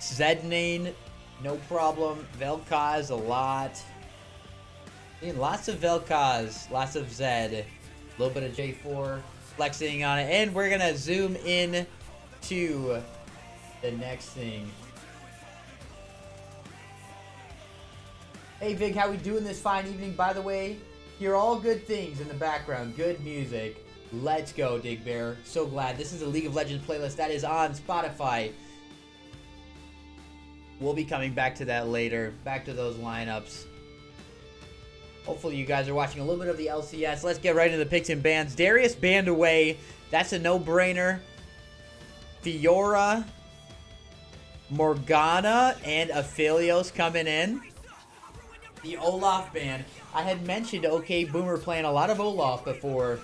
Zednane, no problem. Vel'Koz, a lot. Lots of Vel'Koz, lots of Zed. A little bit of J4 flexing on it. And we're going to zoom in to the next thing. Hey Vig, how we doing this fine evening? By the way, hear all good things in the background. Good music. Let's go, Dig Bear. So glad. This is a League of Legends playlist that is on Spotify. We'll be coming back to that later. Back to those lineups. Hopefully you guys are watching a little bit of the LCS. Let's get right into the picks and bans. Darius banned away. That's a no-brainer. Fiora, Morgana, and Aphelios coming in. The Olaf ban. I had mentioned OK Boomer playing a lot of Olaf before.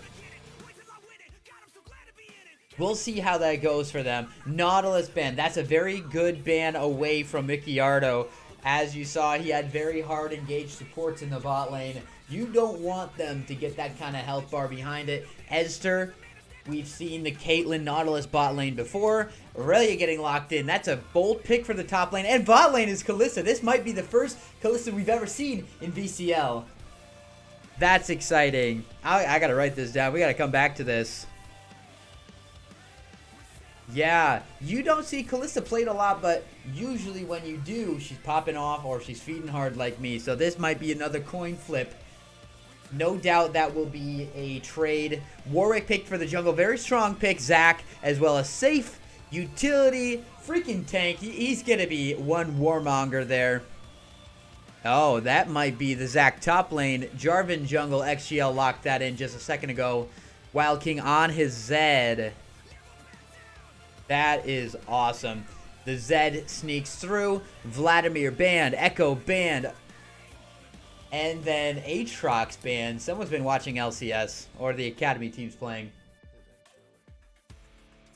We'll see how that goes for them. Nautilus ban. That's a very good ban away from Micciardo. As you saw, he had very hard engaged supports in the bot lane. You don't want them to get that kind of health bar behind it. Esther, we've seen the Caitlyn Nautilus bot lane before. Aurelia getting locked in. That's a bold pick for the top lane. And bot lane is Kalista. This might be the first Kalista we've ever seen in VCL. That's exciting. I gotta write this down. We gotta come back to this. Yeah, you don't see Kalista played a lot, but usually when you do, she's popping off or she's feeding hard like me. So this might be another coin flip. No doubt that will be a trade. Warwick picked for the jungle. Very strong pick. Zac, as well as safe utility. Freaking tank. He's going to be one warmonger there. Oh, that might be the Zac top lane. Jarvan jungle. XGL locked that in just a second ago. Wild King on his Zed. That is awesome. The Zed sneaks through. Vladimir banned. Echo banned. And then Aatrox banned. Someone's been watching LCS. Or the Academy teams playing.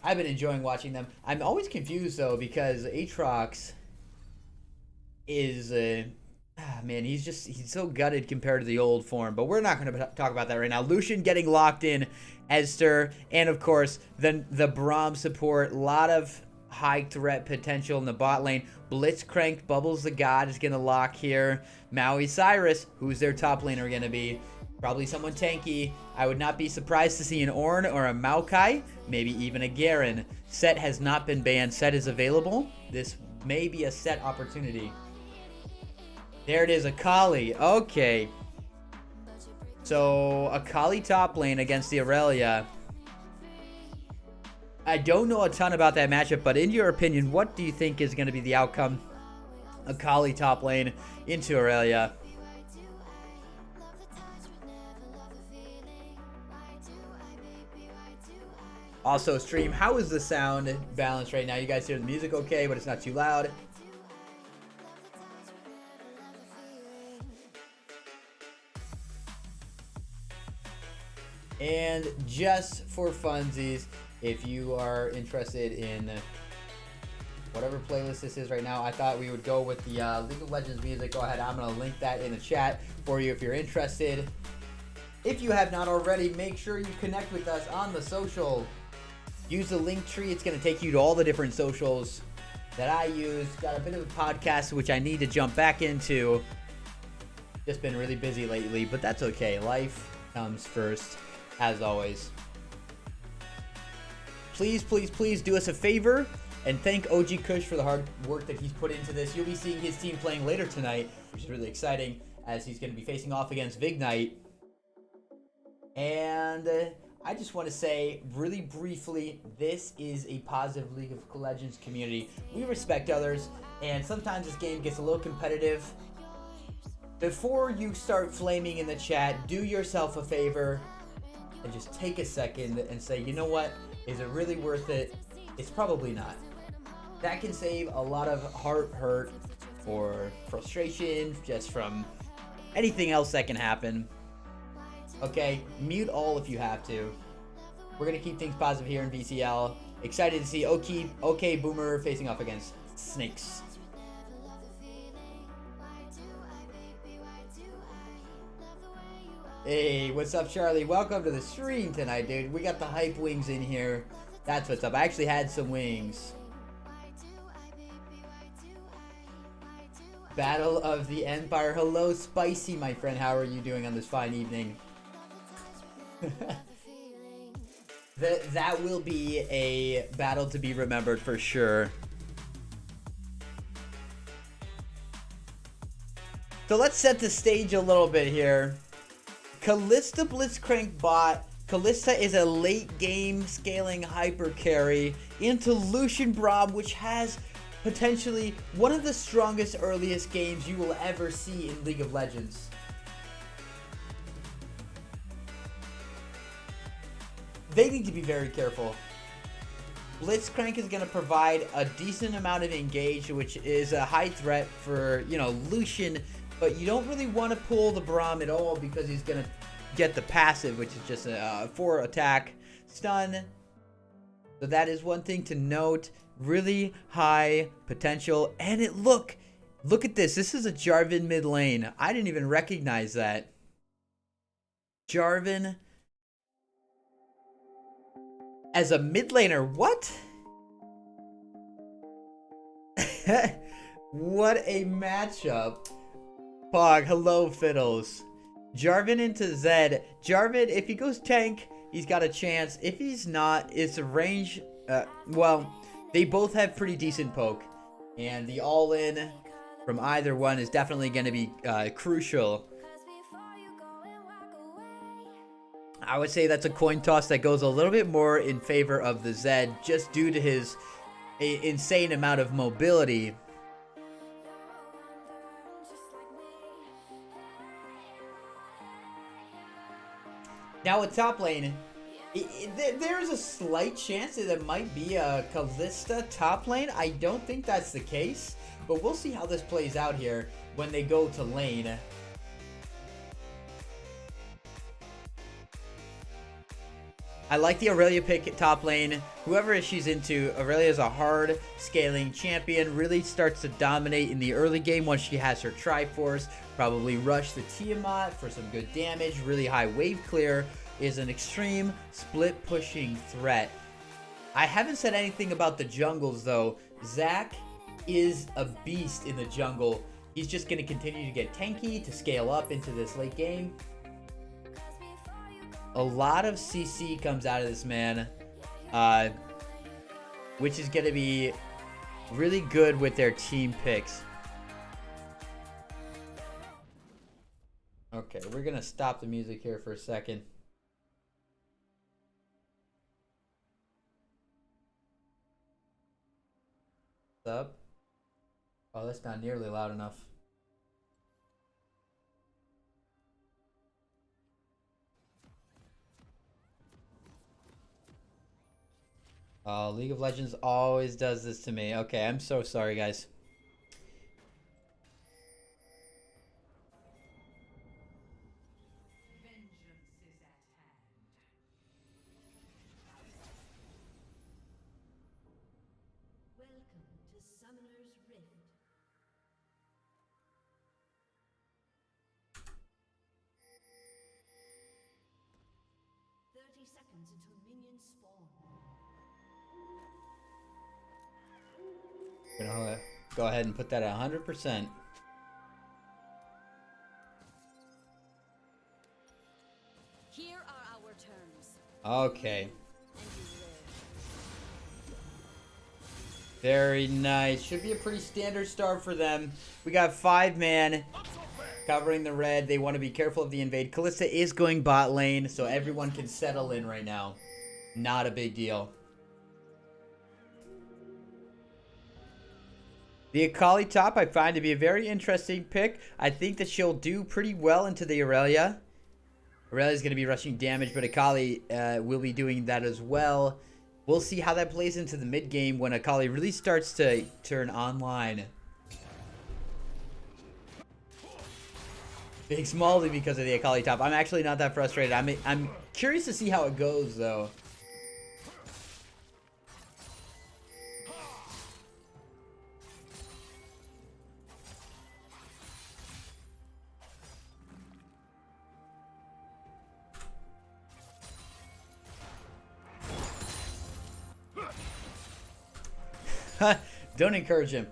I've been enjoying watching them. I'm always confused, though, because Aatrox is... man, he's so gutted compared to the old form. But we're not going to talk about that right now. Lucian getting locked in. Esther, and of course, then the Braum support. A lot of high threat potential in the bot lane. Blitzcrank, Bubbles the God is going to lock here. Maui Cyrus, who's their top laner going to be? Probably someone tanky. I would not be surprised to see an Ornn or a Maokai, maybe even a Garen. Set has not been banned. Set is available. This may be a set opportunity. There it is, Akali. Okay. So, Akali top lane against the Aurelia. I don't know a ton about that matchup, but in your opinion, what do you think is going to be the outcome? Akali top lane into Aurelia. Also, stream, how is the sound balance right now? You guys hear the music okay, but it's not too loud? And just for funsies, if you are interested in whatever playlist this is right now, I thought we would go with the League of Legends music. Go ahead, I'm going to link that in the chat for you if you're interested. If you have not already, make sure you connect with us on the social. Use the link tree. It's going to take you to all the different socials that I use. Got a bit of a podcast, which I need to jump back into. Just been really busy lately, but that's okay. Life comes first. As always, please do us a favor and thank OG Kush for the hard work that he's put into this. You'll be seeing his team playing later tonight, which is really exciting, as he's going to be facing off against Vignite. And I just want to say really briefly, this is a positive League of Legends community. We respect others, and sometimes this game gets a little competitive. Before you start flaming in the chat, do yourself a favor and just take a second and say, you know what? Is it really worth it? It's probably not. That can save a lot of heart hurt or frustration just from anything else that can happen. Okay, mute all if you have to. We're going to keep things positive here in VCL. Excited to see OK Boomer facing off against Sssnakes. Hey, what's up, Charlie? Welcome to the stream tonight, dude. We got the hype wings in here. That's what's up. I actually had some wings. Battle of the Empire. Hello, Spicy, my friend. How are you doing on this fine evening? That will be a battle to be remembered for sure. So let's set the stage a little bit here. Kalista Blitzcrank bot. Kalista is a late game scaling hyper carry into Lucian Braum, which has potentially one of the strongest earliest games you will ever see in League of Legends. They need to be very careful. Blitzcrank is going to provide a decent amount of engage, which is a high threat for, you know, Lucian, but you don't really want to pull the Braum at all because he's going to get the passive, which is just a 4 attack stun. So that is one thing to note. Really high potential. And look at this. This is a Jarvan mid lane. I didn't even recognize that. Jarvan as a mid laner. What? What a matchup. Pog, hello Fiddles. Jarvan into Zed. Jarvan, if he goes tank, he's got a chance. If he's not, it's a range. Well, they both have pretty decent poke. And the all-in from either one is definitely going to be crucial. I would say that's a coin toss that goes a little bit more in favor of the Zed, just due to his insane amount of mobility. Now at top lane, there's a slight chance that it might be a Kalista top lane. I don't think that's the case, but we'll see how this plays out here when they go to lane. I like the Aurelia pick at top lane. Whoever she's into, Aurelia is a hard scaling champion. Really starts to dominate in the early game once she has her Triforce. Probably rush the Tiamat for some good damage. Really high wave clear. Is an extreme split pushing threat. I haven't said anything about the jungles though. Zach is a beast in the jungle. He's just going to continue to get tanky to scale up into this late game. A lot of CC comes out of this man, which is going to be really good with their team picks. Okay, we're going to stop the music here for a second. Up. Oh, that's not nearly loud enough. League of Legends always does this to me. Okay, I'm so sorry, guys. Gonna go ahead and put that at 100%. Here are our terms. Okay. Very nice. Should be a pretty standard start for them. We got 5-man covering the red. They want to be careful of the invade. Kalista is going bot lane, so everyone can settle in right now. Not a big deal. The Akali top I find to be a very interesting pick. I think that she'll do pretty well into the Aurelia. Aurelia's going to be rushing damage, but Akali will be doing that as well. We'll see how that plays into the mid game when Akali really starts to turn online. Big Smalley because of the Akali top. I'm actually not that frustrated. I'm curious to see how it goes though. Don't encourage him.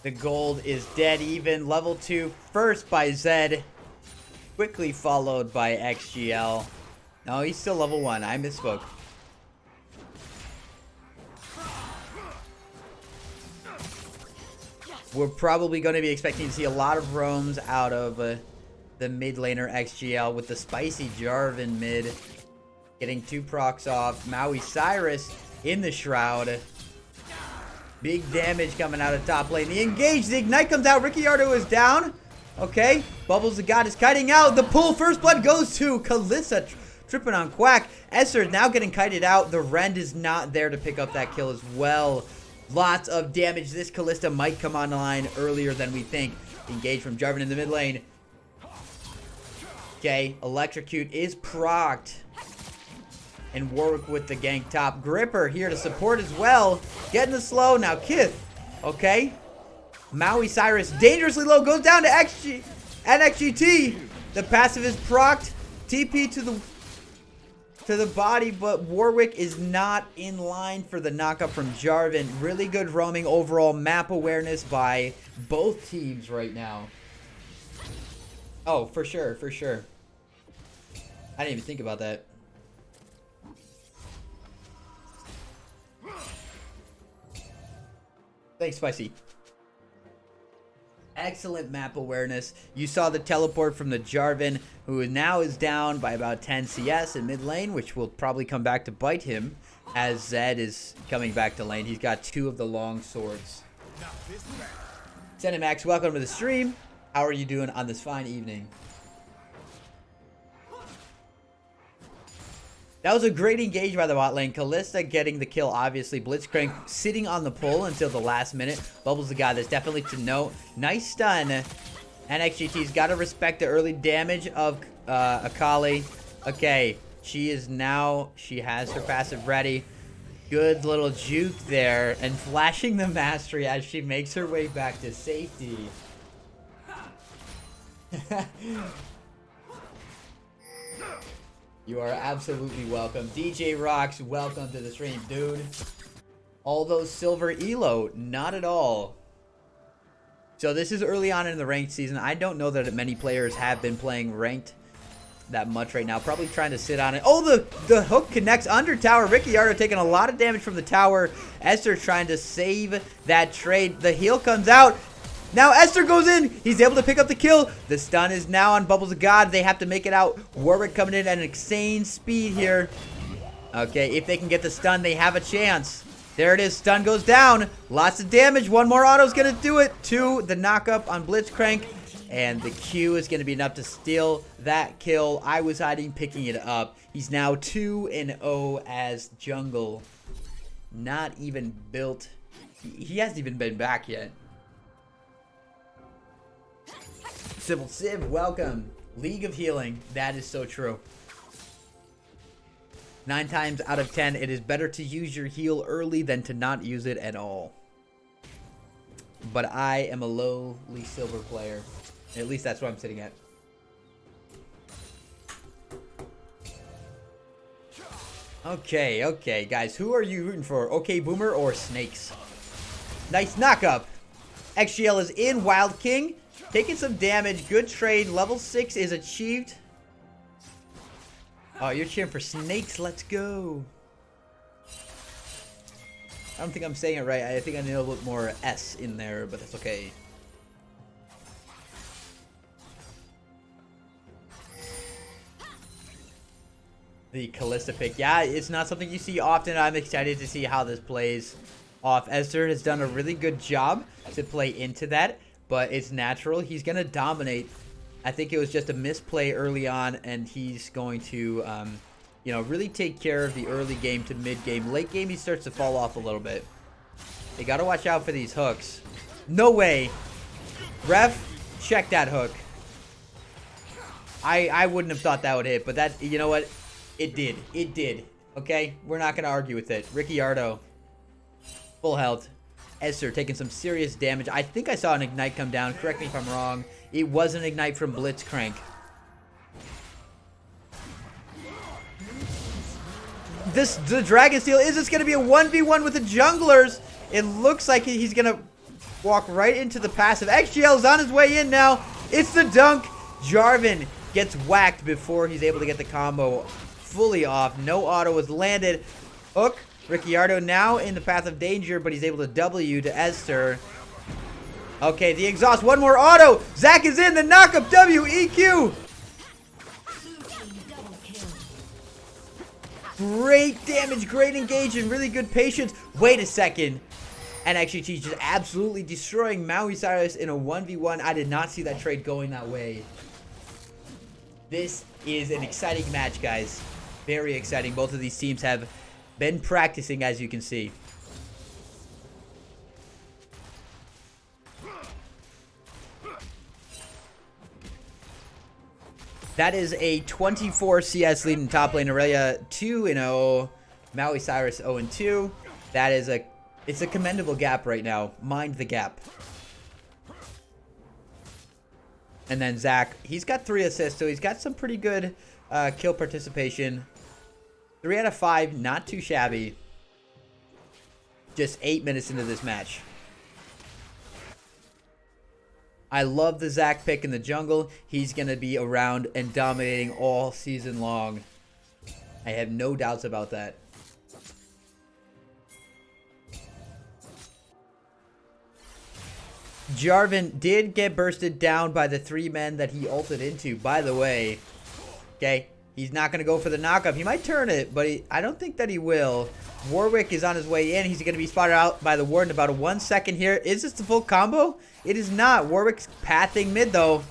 The gold is dead even. Level 2 first by Zed. Quickly followed by XGL. No, he's still level 1. I misspoke. We're probably going to be expecting to see a lot of roams out of the mid laner XGL with the spicy Jarvan mid. Getting 2 procs off. Maui Cyrus in the Shroud. Big damage coming out of top lane. The engage, the ignite comes out. Ricciardo is down. Okay. Bubbles the God is kiting out. The pull, first blood goes to Kalista tripping on Quack. Esther now getting kited out. The Rend is not there to pick up that kill as well. Lots of damage. This Kalista might come online earlier than we think. Engage from Jarvan in the mid lane. Okay. Electrocute is procced. And Warwick with the gank top. Gripper here to support as well. Getting the slow. Now Kith. Okay. Maui Cyrus dangerously low. Goes down to XG and XGT. The passive is procced. TP to the body, but Warwick is not in line for the knockup from Jarvan. Really good roaming overall. Map awareness by both teams right now. Oh, for sure, for sure. I didn't even think about that. Thanks, Spicy. Excellent map awareness. You saw the teleport from the Jarvan, who now is down by about 10 CS in mid lane, which will probably come back to bite him as Zed is coming back to lane. He's got 2 of the long swords. Sssnakes, welcome to the stream. How are you doing on this fine evening? That was a great engage by the bot lane. Kalista getting the kill, obviously. Blitzcrank sitting on the pole until the last minute. Bubbles the God. That's definitely to note. Nice stun. And XGT's got to respect the early damage of Akali. Okay. She is now... She has her passive ready. Good little juke there. And flashing the mastery as she makes her way back to safety. You are absolutely welcome. DJ Rocks, welcome to the stream, dude. All those silver elo, not at all. So this is early on in the ranked season. I don't know that many players have been playing ranked that much right now. Probably trying to sit on it. Oh, the hook connects under tower. Ricciardo taking a lot of damage from the tower. Esther trying to save that trade. The heal comes out. Now Esther goes in. He's able to pick up the kill. The stun is now on Bubbles of God. They have to make it out. Warwick coming in at an insane speed here. Okay, if they can get the stun, they have a chance. There it is. Stun goes down. Lots of damage. One more auto is going to do it. 2, the knockup on Blitzcrank. And the Q is going to be enough to steal that kill. I was hiding, picking it up. He's now 2-0 as jungle. Not even built. He hasn't even been back yet. Civil Civ, welcome. League of Healing. That is so true. 9 times out of 10, it is better to use your heal early than to not use it at all. But I am a lowly silver player. At least that's what I'm sitting at. Okay, guys. Who are you rooting for? Okay, Boomer or Snakes? Nice knockup. XGL is in. Wild King. Taking some damage. Good trade. Level 6 is achieved. Oh, you're cheering for Snakes. Let's go. I don't think I'm saying it right. I think I need a little bit more S in there, but that's okay. The Kalista pick. Yeah, it's not something you see often. I'm excited to see how this plays off. Esther has done a really good job to play into that. But it's natural. He's going to dominate. I think it was just a misplay early on, and he's going to, you know, really take care of the early game to mid game. Late game, he starts to fall off a little bit. They got to watch out for these hooks. No way. Ref, check that hook. I wouldn't have thought that would hit, but that, you know what? It did. It did. Okay? We're not going to argue with it. Ricciardo, full health. Esther taking some serious damage. I think I saw an ignite come down. Correct me if I'm wrong. It was an ignite from Blitzcrank. The Dragon Steel, is this going to be a 1v1 with the junglers? It looks like he's going to walk right into the passive. XGL is on his way in now. It's the dunk. Jarvan gets whacked before he's able to get the combo fully off. No auto was landed. Hook. Ricciardo now in the path of danger, but he's able to W to Esther. Okay, the exhaust. One more auto. Zach is in. The knockup W. EQ. Great damage, great engagement, really good patience. Wait a second. And actually, she's just absolutely destroying Maui Cyrus in a 1v1. I did not see that trade going that way. This is an exciting match, guys. Very exciting. Both of these teams have been practicing, as you can see. That is a 24 CS lead in top lane. Aurelia 2-0. Maui Cyrus 0-2. That is it's a commendable gap right now. Mind the gap. And then Zach, he's got 3 assists, so he's got some pretty good kill participation. 3 out of 5, not too shabby. Just 8 minutes into this match. I love the Zach pick in the jungle. He's going to be around and dominating all season long. I have no doubts about that. Jarvan did get bursted down by the 3 men that he ulted into, by the way. Okay, he's not going to go for the knockup. He might turn it, but I don't think that he will. Warwick is on his way in. He's going to be spotted out by the Ward in about 1 second here. Is this the full combo? It is not. Warwick's pathing mid, though.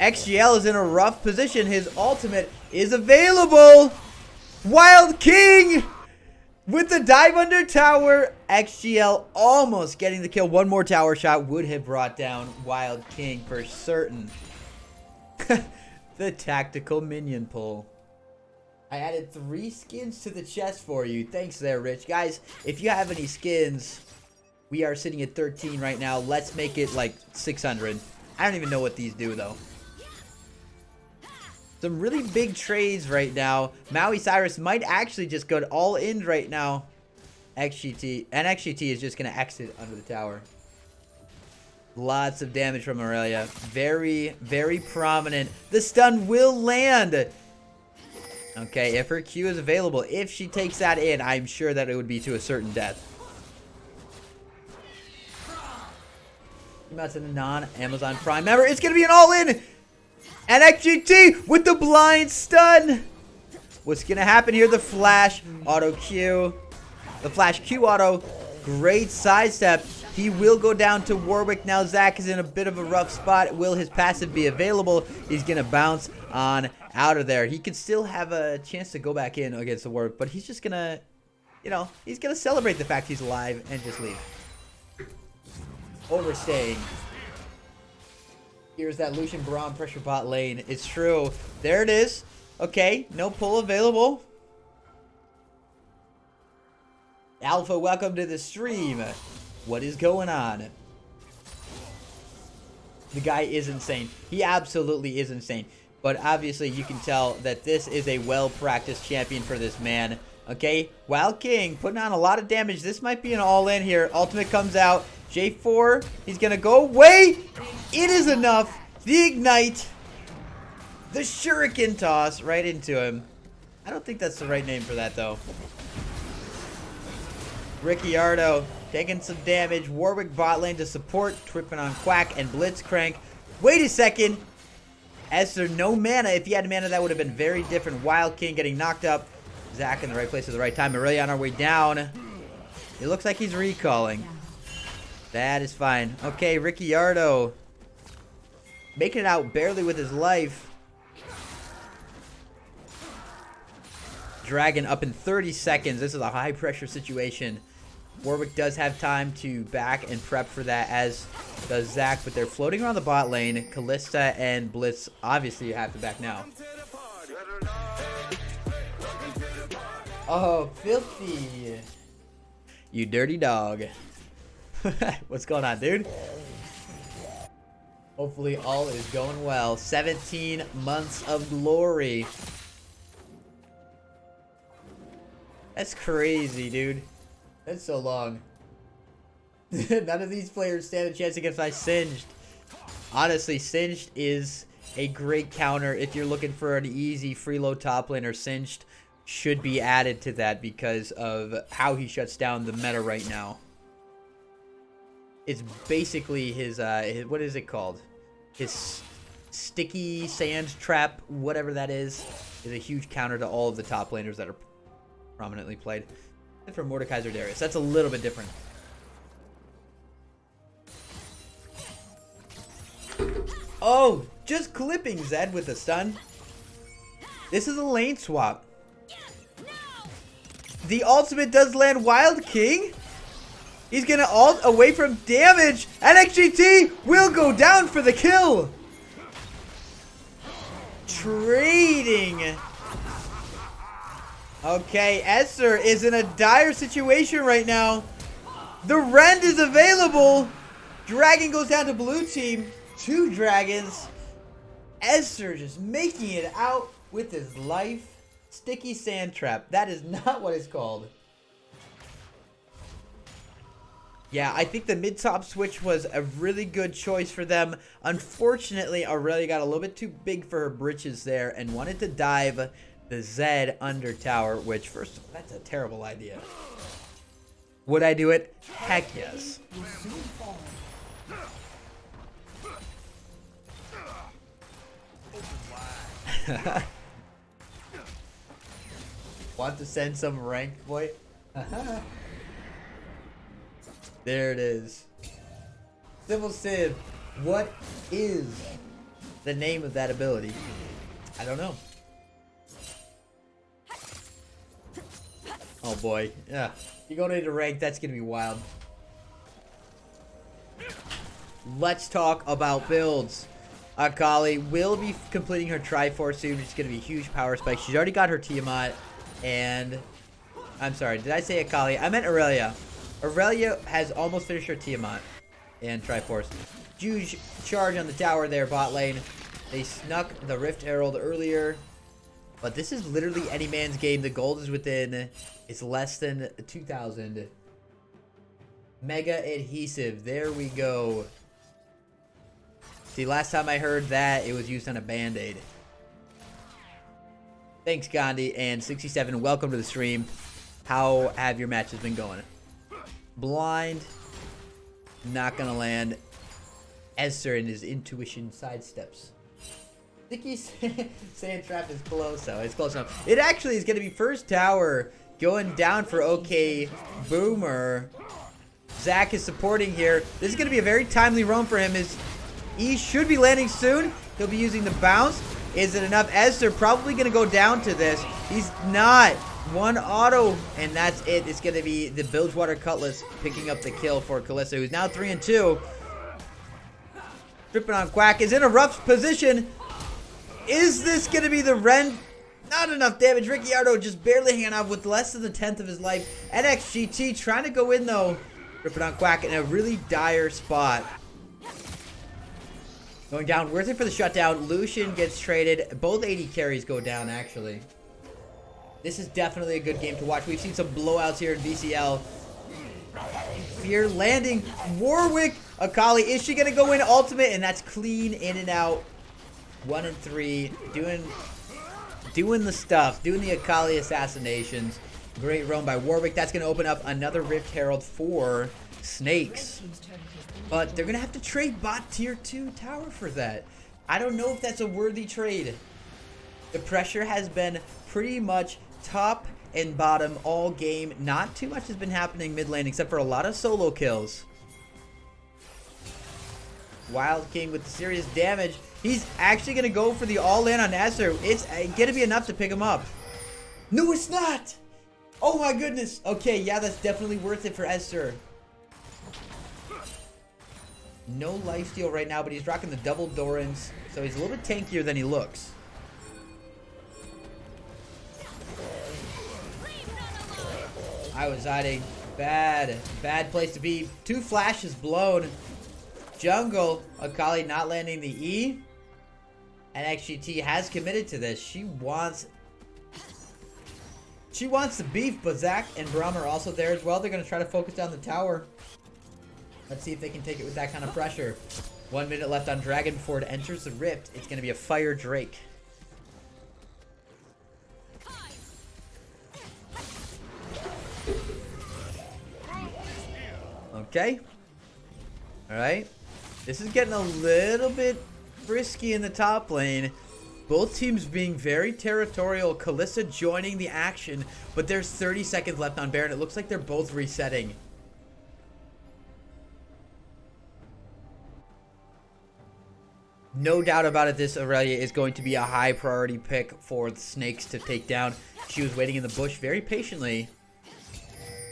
XGL is in a rough position. His ultimate is available. Wild King with the dive under tower. XGL almost getting the kill. One more tower shot would have brought down Wild King for certain. The tactical minion pull. I added 3 skins to the chest for you. Thanks there, Rich. Guys, if you have any skins, we are sitting at 13 right now. Let's make it like 600. I don't even know what these do, though. Some really big trades right now. Maui Cyrus might actually just go all in right now. XGT. And XGT is just going to exit under the tower. Lots of damage from Aurelia. Very, very prominent. The stun will land. Okay, if her Q is available, if she takes that in, I'm sure that it would be to a certain death. That's a non-Amazon Prime member. It's going to be an all-in. And XGT with the blind stun. What's going to happen here? The flash auto Q. The flash Q auto. Great sidestep. He will go down to Warwick. Now Zach is in a bit of a rough spot. Will his passive be available? He's going to bounce on out of there. He could still have a chance to go back in against the Warwick, but he's just going to, you know, he's going to celebrate the fact he's alive and just leave. Overstaying. Here's that Lucian Braum pressure bot lane. It's true. There it is. Okay, no pull available. Alpha, welcome to the stream. What is going on? The guy is insane. He absolutely is insane. But obviously you can tell that this is a well-practiced champion for this man. Okay, Wild King putting on a lot of damage. This might be an all-in here. Ultimate comes out. J4, he's going to go away. It is enough. The ignite. The shuriken toss right into him. I don't think that's the right name for that, though. Ricciardo taking some damage. Warwick bot lane to support. Tripping on Quack and Blitzcrank. Wait a second. Esther, no mana. If he had mana, that would have been very different. Wild King getting knocked up. Zach in the right place at the right time. Aurelia on our way down. It looks like he's recalling. That is fine. Okay, Ricciardo making it out barely with his life. Dragon up in 30 seconds. This is a high pressure situation. Warwick does have time to back and prep for that, as does Zach, but they're floating around the bot lane. Callista and Blitz, obviously you have to back now. Oh, filthy. You dirty dog. What's going on, dude? Hopefully all is going well. 17 months of glory. That's crazy, dude. That's so long. None of these players stand a chance against my Singed. Honestly, Singed is a great counter if you're looking for an easy freeload top laner. Singed should be added to that because of how he shuts down the meta right now. It's basically his what is it called? His sticky sand trap, whatever that is a huge counter to all of the top laners that are prominently played. And for Mordekaiser Darius, that's a little bit different. Oh, just clipping Zed with a stun. This is a lane swap. The ultimate does land Wild King. He's gonna ult away from damage. And XGT will go down for the kill. Trading. Okay, Esther is in a dire situation right now. The Rend is available. Dragon goes down to blue team. 2 dragons. Esther just making it out with his life. Sticky sand trap. That is not what it's called. Yeah, I think the mid-top switch was a really good choice for them. Unfortunately, Aurelia got a little bit too big for her britches there and wanted to dive the Zed under tower, which, first of all, that's a terrible idea. Would I do it? Heck yes. Want to send some ranked boy? There it is. Civil Civ. What is the name of that ability? I don't know. Oh boy. Yeah. You're going into rank, that's going to be wild. Let's talk about builds. Akali will be completing her Triforce soon, which is going to be a huge power spike. She's already got her Tiamat, and... I'm sorry, did I say Akali? I meant Aurelia. Aurelia has almost finished her Tiamat and Triforce. Huge charge on the tower there, bot lane. They snuck the Rift Herald earlier, but this is literally any man's game. The gold is within, it's less than 2,000. Mega adhesive, there we go. See, last time I heard that, it was used on a band-aid. Thanks, Gandhi, and 67, welcome to the stream. How have your matches been going? Blind, not gonna land. Esther and his intuition sidesteps. Sticky sand trap is close though. It's close enough. It actually is gonna be first tower going down for OK Boomer. Zach is supporting here. This is gonna be a very timely roam for him. His E should be landing soon. He'll be using the bounce. Is it enough? Esther probably gonna go down to this. He's not. One auto, and that's it. It's going to be the Bilgewater Cutlass picking up the kill for Kalista, who's now 3-2. Tripping on Quack is in a rough position. Is this going to be the Rend? Not enough damage. Ricciardo just barely hanging out with less than the 10th of his life. NXGT trying to go in, though. Tripping on Quack in a really dire spot. Going down. Worth it for the shutdown. Lucian gets traded. Both AD carries go down, actually. This is definitely a good game to watch. We've seen some blowouts here in VCL. Fear landing. Warwick. Akali. Is she going to go in ultimate? And that's clean in and out. 1 and 3. Doing the stuff. Doing the Akali assassinations. Great roam by Warwick. That's going to open up another Rift Herald for Snakes. But they're going to have to trade bot tier 2 tower for that. I don't know if that's a worthy trade. The pressure has been pretty much top and bottom all game. Not too much has been happening mid lane except for a lot of solo kills. Wild King with the serious damage. He's actually going to go for the all-in on Esther. It's going to be enough to pick him up. No, it's not. Oh my goodness. Okay, yeah, that's definitely worth it for Esther. No lifesteal right now, but he's rocking the double Dorans, so he's a little bit tankier than he looks. I was hiding. Bad place to be. 2 flashes blown. Jungle. Akali not landing the E. And XGT has committed to this. She wants the beef, but Zach and Braum are also there as well. They're going to try to focus down the tower. Let's see if they can take it with that kind of pressure. 1 minute left on Dragon before it enters the Rift. It's going to be a Fire Drake. Okay. Alright. This is getting a little bit frisky in the top lane. Both teams being very territorial. Kalista joining the action, but there's 30 seconds left on Baron. It looks like they're both resetting. No doubt about it, this Aurelia is going to be a high priority pick for the Snakes to take down. She was waiting in the bush very patiently.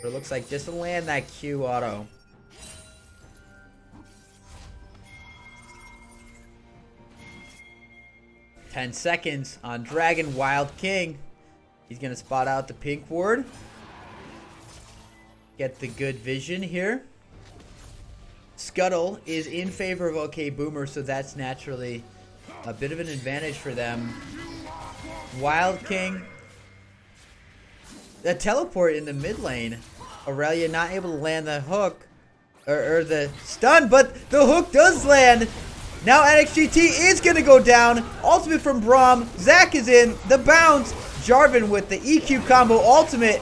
But it looks like just to land that Q auto. Ten seconds on Dragon. Wild King. He's going to spot out the pink ward. Get the good vision here. Scuttle is in favor of OK Boomer, so that's naturally a bit of an advantage for them. Wild King. The teleport in the mid lane. Aurelia not able to land the hook. Or the stun, but the hook does land. Now NXGT is going to go down. Ultimate from Braum. Zac is in. The bounce. Jarvan with the EQ combo ultimate.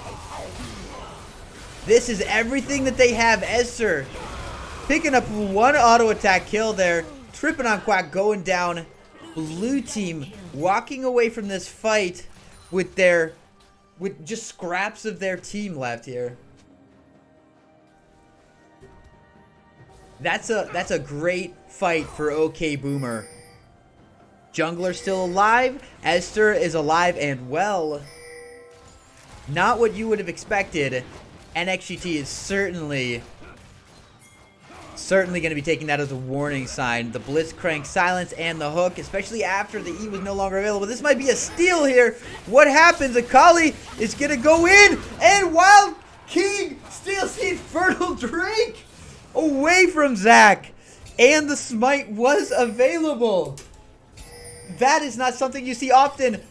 This is everything that they have. Esther picking up one auto attack kill there. Tripping on Quack going down. Blue team walking away from this fight with just scraps of their team left here. That's a great fight for OK Boomer. Jungler still alive. Esther is alive and well. Not what you would have expected. NXGT is certainly going to be taking that as a warning sign. The Blitzcrank silence and the hook, especially after the E was no longer available. This might be a steal here. What happens? Akali is going to go in, and Wild King steals the Infernal Drake away from Zac. And the smite was available. That is not something you see often.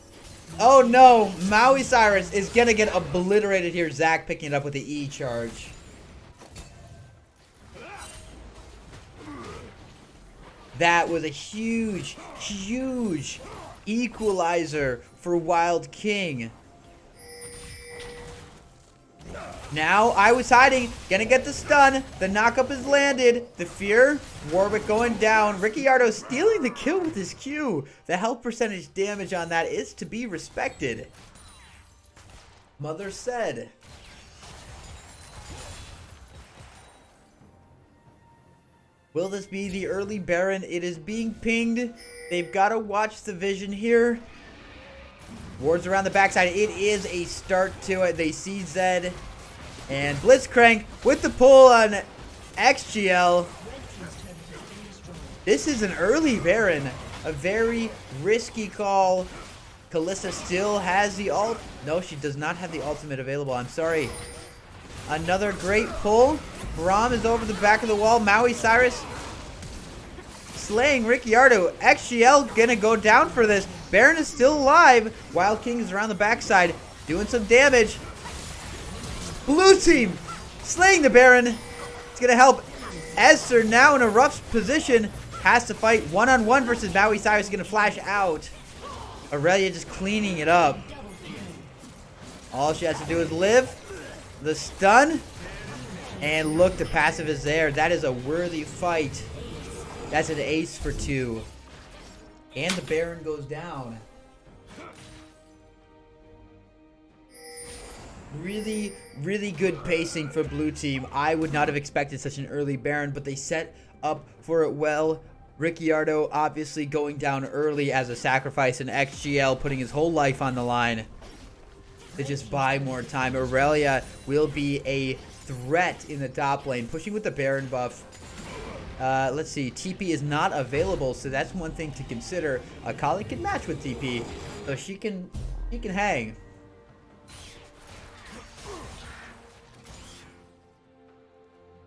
Oh no, Maui Cyrus is going to get obliterated here. Zac picking it up with the E charge. That was a huge, huge equalizer for Wild King. Now, I was hiding. Gonna get the stun. The knockup is landed. The fear. Warwick going down. Ricciardo stealing the kill with his Q. The health percentage damage on that is to be respected. Mother said. Will this be the early Baron? It is being pinged. They've got to watch the vision here. Wards around the backside. It is a start to it. They see Zed. And Blitzcrank with the pull on XGL. This is an early Baron. A very risky call. Kalista still has the ult. No, she does not have the ultimate available. I'm sorry. Another great pull. Braum is over the back of the wall. Maui Cyrus slaying Ricciardo. XGL gonna go down for this. Baron is still alive. Wild King is around the backside doing some damage. Blue team slaying the Baron. It's gonna help. Esther now in a rough position. Has to fight one-on-one versus Maui Cyrus. Gonna flash out. Aurelia just cleaning it up. All she has to do is live. The stun. And look, the passive is there. That is a worthy fight. That's an ace for 2. And the Baron goes down. Really, really good pacing for blue team. I would not have expected such an early Baron, but they set up for it well. Ricciardo obviously going down early as a sacrifice, and XGL putting his whole life on the line to just buy more time. Aurelia will be a threat in the top lane, pushing with the Baron buff. Let's see, TP is not available, so that's one thing to consider. Akali can match with TP, so she can hang.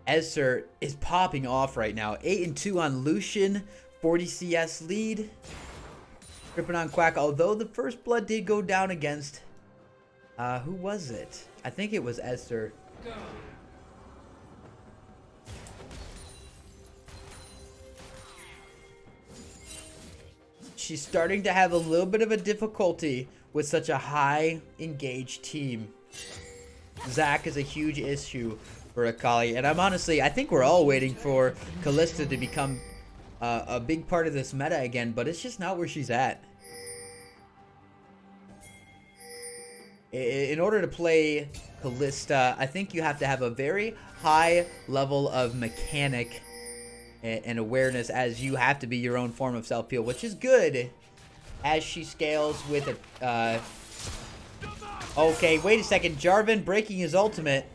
Esther is popping off right now. 8-2 on Lucian, 40 CS lead. Tripping on Quack, although the first blood did go down against who was it? I think it was Esther. she's starting to have a little bit of a difficulty with such a high engaged team. Zac is a huge issue for Akali, and I think we're all waiting for Kalista to become a big part of this meta again, but it's just not where she's at. In order to play Kalista, I think you have to have a very high level of mechanic and awareness, as you have to be your own form of self-heal, which is good as she scales with it. Okay, wait a second. Jarvan breaking his ultimate.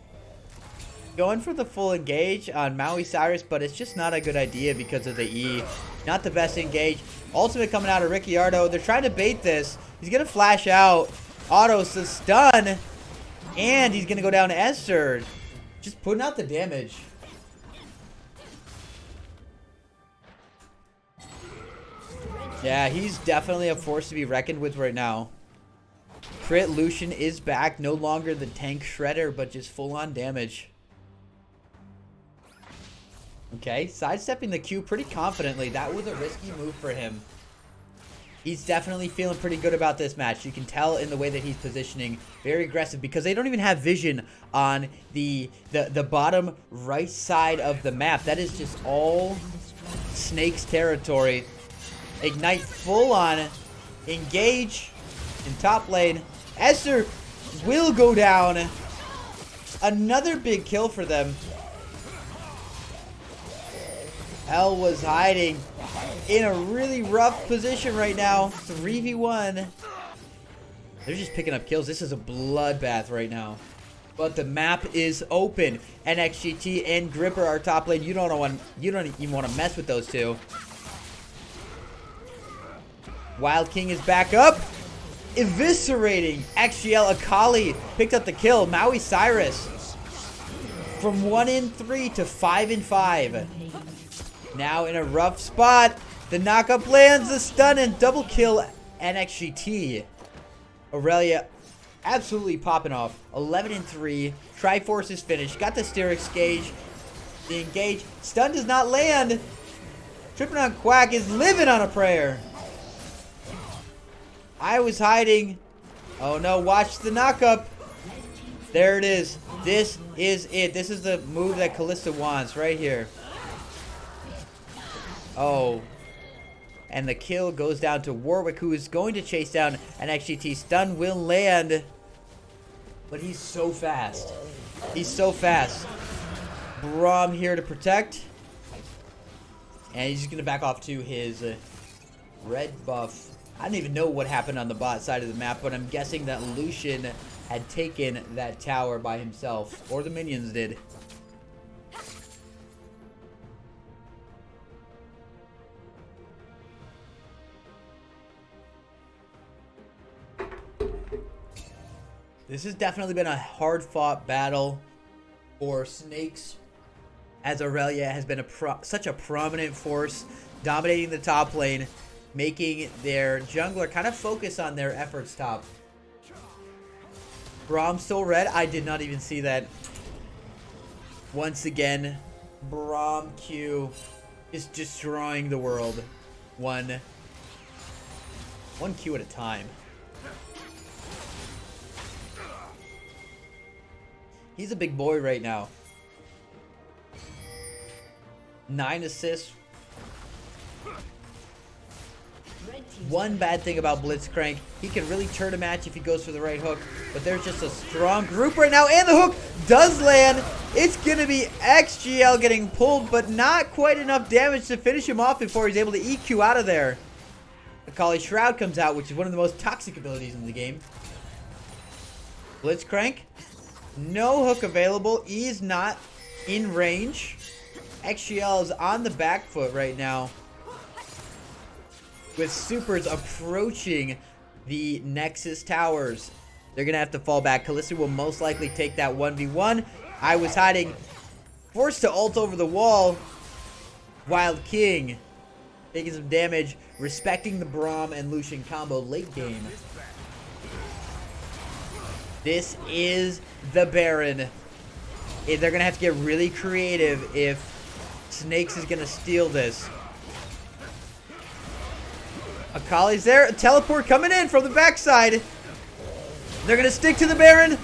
Going for the full engage on Maui Cyrus, but it's just not a good idea because of the E. Not the best engage. Ultimate coming out of Ricciardo. They're trying to bait this. He's going to flash out. Autos the stun. And he's going to go down to Esther. Just putting out the damage. Yeah, he's definitely a force to be reckoned with right now. Crit Lucian is back. No longer the tank shredder, but just full-on damage. Okay, sidestepping the Q pretty confidently. That was a risky move for him. He's definitely feeling pretty good about this match. You can tell in the way that he's positioning. Very aggressive because they don't even have vision on the bottom right side of the map. That is just all Snakes territory. Ignite full on. Engage in top lane. Esther will go down. Another big kill for them. L was hiding in a really rough position right now. 3v1. They're just picking up kills. This is a bloodbath right now. But the map is open. NXGT and Gripper are top lane. You don't even want to mess with those two. Wild King is back up. Eviscerating. XGL Akali picked up the kill. Maui Cyrus from 1-3 to 5-5. Now in a rough spot. The knockup lands the stun and double kill NXGT. Aurelia absolutely popping off. 11-3. Triforce is finished. Got the Styrex gauge. The engage. Stun does not land. Tripping on Quack is living on a prayer. I was hiding. Oh no, watch the knockup. There it is. This is it. This is the move that Kalista wants right here. Oh. And the kill goes down to Warwick, who is going to chase down an XGT. Stun will land. But he's so fast. He's so fast. Braum here to protect. And he's just going to back off to his red buff. I don't even know what happened on the bot side of the map, but I'm guessing that Lucian had taken that tower by himself. Or the minions did. This has definitely been a hard-fought battle for Snakes, as Aurelia has been such a prominent force, dominating the top lane, making their jungler kind of focus on their efforts top. Braum still red. I did not even see that. Once again, Braum Q is destroying the world. One Q at a time. He's a big boy right now. 9 assists. One bad thing about Blitzcrank, he can really turn a match if he goes for the right hook. But there's just a strong group right now, and the hook does land. It's going to be XGL getting pulled, but not quite enough damage to finish him off before he's able to EQ out of there. Akali Shroud comes out, which is one of the most toxic abilities in the game. Blitzcrank. No hook available. E is not in range. XGL is on the back foot right now, with supers approaching the Nexus towers. They're going to have to fall back. Kalista will most likely take that 1v1. I was hiding. Forced to ult over the wall. Wild King taking some damage. Respecting the Braum and Lucian combo late game. This is the Baron. They're going to have to get really creative if Snakes is going to steal this. Akali's there. A teleport coming in from the backside. They're going to stick to the Baron.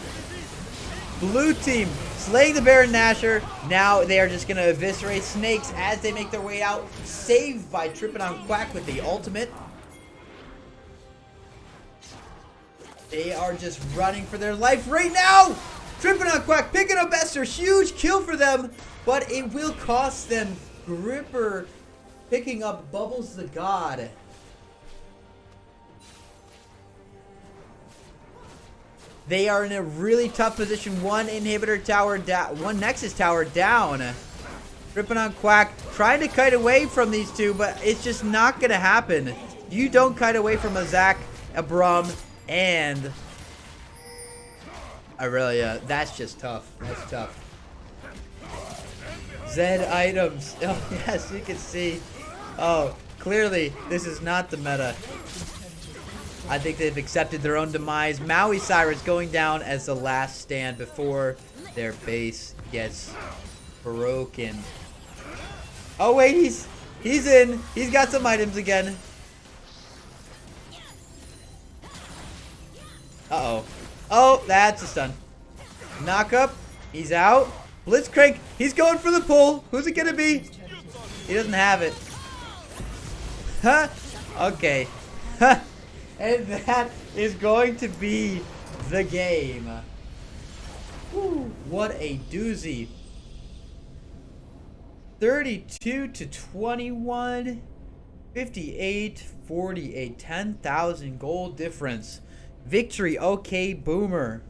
Blue team slaying the Baron Nashor. Now they are just going to eviscerate Snakes as they make their way out. Saved by tripping on Quack with the ultimate. They are just running for their life right now. Tripping on Quack, picking up Esther. Huge kill for them. But it will cost them. Gripper picking up Bubbles the God. They are in a really tough position. One inhibitor tower down, one Nexus tower down. Tripping on Quack, trying to kite away from these two, but it's just not gonna happen. You don't kite away from a Zac, a Brum, and Aurelia. That's just tough. That's tough. Zed items. Oh yes, you can see. Oh, clearly this is not the meta. I think they've accepted their own demise. Maui Cyrus going down as the last stand before their base gets broken. Oh wait, he's in. He's got some items again. Uh-oh. Oh, that's a stun. Knock up. He's out. Blitzcrank. He's going for the pull. Who's it gonna be? He doesn't have it. Huh? Okay. Huh. And that is going to be the game. Whew, what a doozy. 32 to 21. 58, 48. 10,000 gold difference. Victory, okay, Boomer.